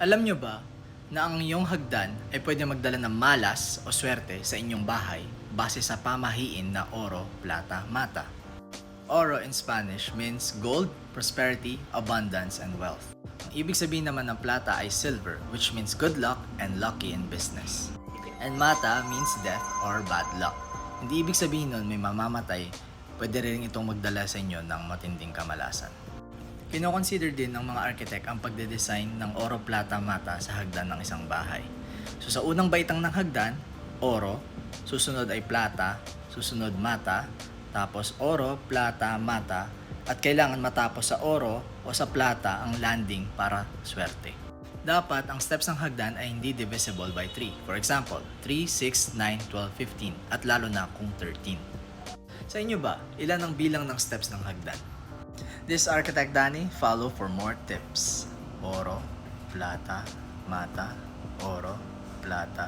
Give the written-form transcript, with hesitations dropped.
Alam nyo ba na ang iyong hagdan ay pwede magdala ng malas o swerte sa inyong bahay base sa pamahiin na oro, plata, mata? Oro in Spanish means gold, prosperity, abundance, and wealth. Ang ibig sabihin naman ng plata ay silver, which means good luck and lucky in business. And mata means death or bad luck. Hindi ibig sabihin nun may mamamatay, pwede rin itong magdala sa inyo ng matinding kamalasan. Kino-consider din ng mga architect ang pagde-design ng oro, plata, mata sa hagdan ng isang bahay. So sa unang baitang ng hagdan, oro, susunod ay plata, susunod mata, tapos oro, plata, mata, at kailangan matapos sa oro o sa plata ang landing para swerte. Dapat ang steps ng hagdan ay hindi divisible by 3. For example, 3, 6, 9, 12, 15 at lalo na kung 13. Sa inyo ba, ilan ang bilang ng steps ng hagdan? This is Architect Danny. Follow for more tips. Oro, plata, mata, oro, plata,